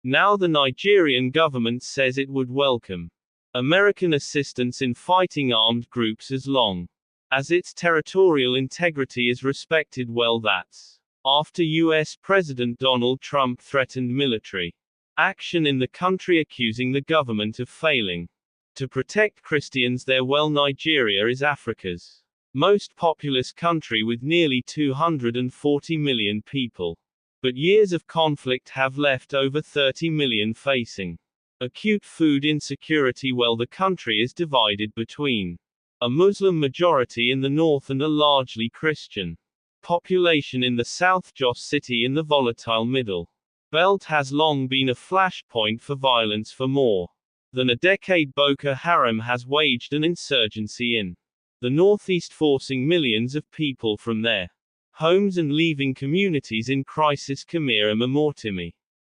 Now the Nigerian government says it would welcome American assistance in fighting armed groups as long as its territorial integrity is respected. Well, that's after US President Donald Trump threatened military action in the country, accusing the government of failing to protect Christians there. Well, Nigeria is Africa's most populous country with nearly 240 million people. But years of conflict have left over 30 million facing acute food insecurity. Well, the country is divided between a Muslim majority in the north and a largely Christian population in the south. Jos City in the volatile middle belt has long been a flashpoint for violence. For more than a decade, Boko Haram has waged an insurgency in the northeast, forcing millions of people from their homes and leaving communities in crisis. Kamira Momotimi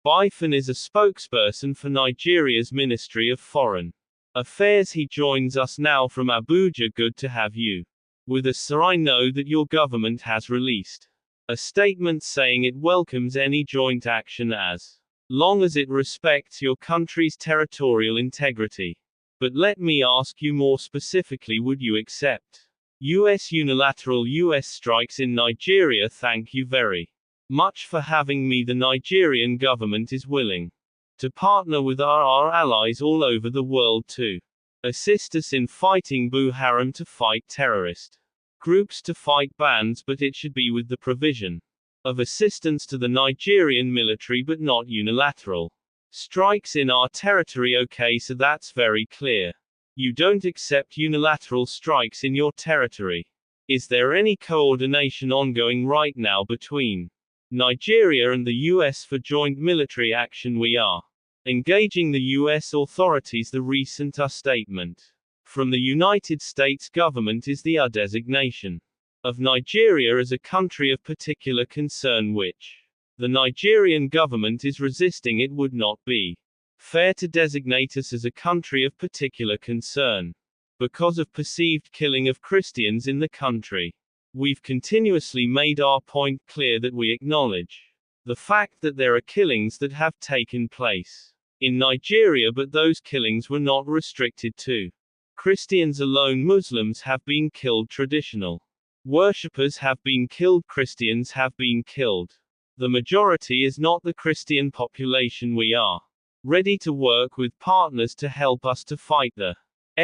Bifan is a spokesperson for Nigeria's Ministry of Foreign Affairs. He joins us now from Abuja. Good to have you with us, sir. I know that your government has released a statement saying it welcomes any joint action as long as it respects your country's territorial integrity. But let me ask you more specifically, would you accept US unilateral US strikes in Nigeria? Thank you very much for having me. The Nigerian government is willing to partner with our allies all over the world to assist us in fighting Boko Haram, to fight terrorist groups, to fight bands, but it should be with the provision of assistance to the Nigerian military, but not unilateral strikes in our territory. Okay, so that's very clear. You don't accept unilateral strikes in your territory. Is there any coordination ongoing right now between Nigeria and the US for joint military action? We are engaging the US authorities. The recent statement from the United States government is the designation of Nigeria as a country of particular concern, which the Nigerian government is resisting. It would not be fair to designate us as a country of particular concern because of perceived killing of Christians in the country. We've continuously made our point clear that we acknowledge the fact that there are killings that have taken place in Nigeria, but those killings were not restricted to Christians alone. Muslims have been killed, traditional worshippers have been killed, Christians have been killed. The majority is not the Christian population. We are ready to work with partners to help us to fight the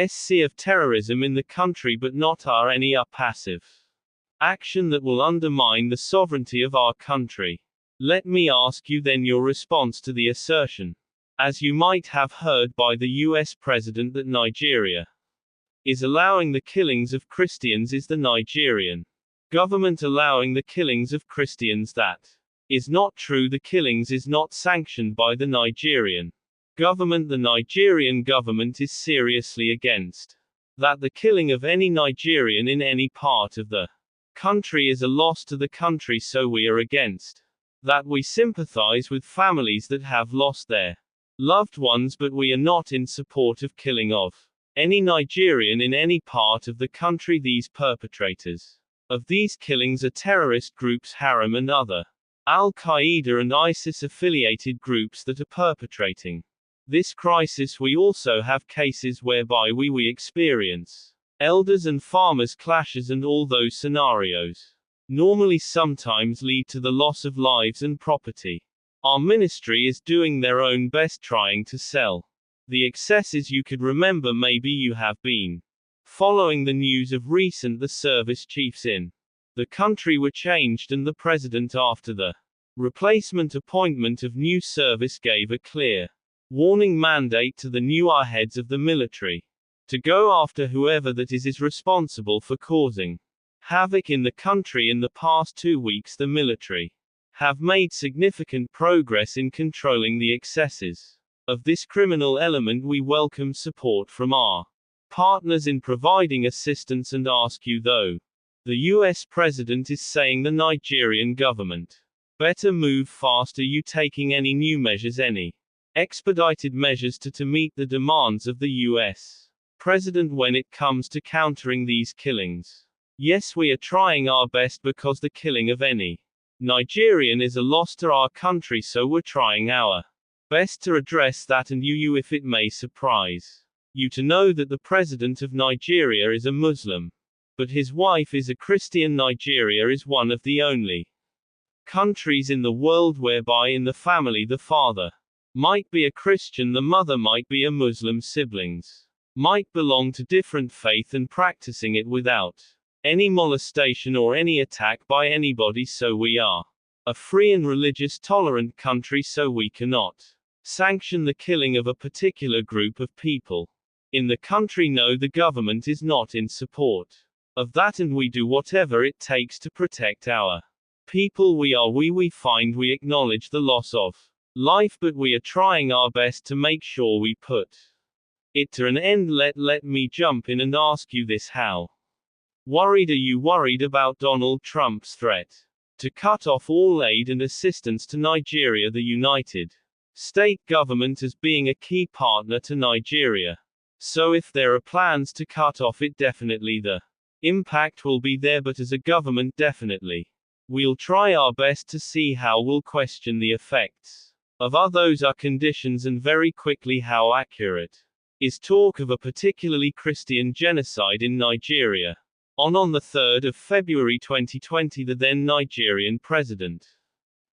SC of terrorism in the country, but not any passive action that will undermine the sovereignty of our country. Let me ask you then your response to the assertion, as you might have heard by the US President, that Nigeria is allowing the killings of Christians. Is the Nigerian government allowing the killings of Christians? That is not true. The killings is not sanctioned by the Nigerian government. The Nigerian government is seriously against that. The killing of any Nigerian in any part of the country is a loss to the country, so we are against that. We sympathize with families that have lost their loved ones, but we are not in support of killing of any Nigerian in any part of the country. These perpetrators of these killings are terrorist groups, Haram and other Al-Qaeda and ISIS-affiliated groups that are perpetrating this crisis. We also have cases whereby we experience elders and farmers clashes, and all those scenarios normally sometimes lead to the loss of lives and property. Our ministry is doing their own best trying to sell the excesses. You could remember, maybe you have been following the news of recent, the service chiefs in the country were changed, and the president, after the replacement appointment of new service, gave a clear warning mandate to the new heads of the military to go after whoever that is responsible for causing havoc in the country. In the past 2 weeks, the military have made significant progress in controlling the excesses of this criminal element. We welcome support from our partners in providing assistance and ask you, though the US president is saying the Nigerian government better move fast, are you taking any new measures, any expedited measures to meet the demands of the US president when it comes to countering these killings? Yes, we are trying our best, because the killing of any Nigerian is a loss to our country, so we're trying our Best to address that and you if it may surprise you to know that the president of Nigeria is a Muslim. But his wife is a Christian. Nigeria is one of the only countries in the world whereby in the family the father might be a Christian, the mother might be a Muslim, siblings might belong to different faith and practicing it without any molestation or any attack by anybody. So we are a free and religious tolerant country, so we cannot sanction the killing of a particular group of people in the country. No, the government is not in support of that, and we do whatever it takes to protect our people. We find we acknowledge the loss of life, but we are trying our best to make sure we put it to an end. Let me jump in and ask you this: how worried are you worried about Donald Trump's threat to cut off all aid and assistance to Nigeria, the United States government as being a key partner to Nigeria? So if there are plans to cut off it, definitely the impact will be there, but as a government definitely we'll try our best to see how we'll question the effects of those conditions. And very quickly, how accurate is talk of a particularly Christian genocide in Nigeria? On the 3rd of February 2020, the then Nigerian president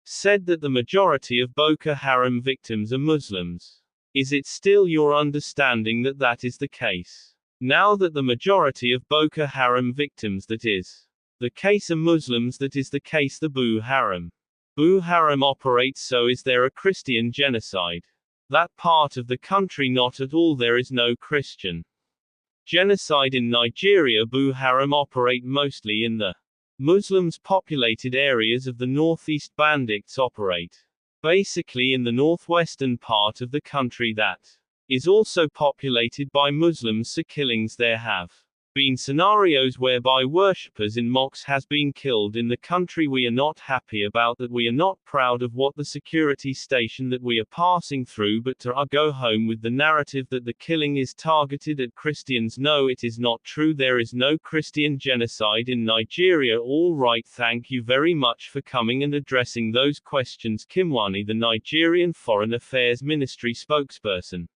said that the majority of Boko Haram victims are Muslims. Is it still your understanding that that is the case? Now that the majority of Boko Haram victims, that is the case, are Muslims, that is the case, the Boko Haram operates. So is there a Christian genocide? That part of the country? Not at all. There is no Christian genocide in Nigeria. Boko Haram operate mostly in the Muslims populated areas of the northeast. Bandits operate basically in the northwestern part of the country that is also populated by Muslims. So killings there have been scenarios whereby worshippers in mosques has been killed in the country. We are not happy about that. We are not proud of what the security station that we are passing through, but to go home with the narrative that the killing is targeted at Christians. No, it is not true. There is no Christian genocide in Nigeria. All right, thank you very much for coming and addressing those questions. Kimwani, the Nigerian Foreign Affairs Ministry spokesperson.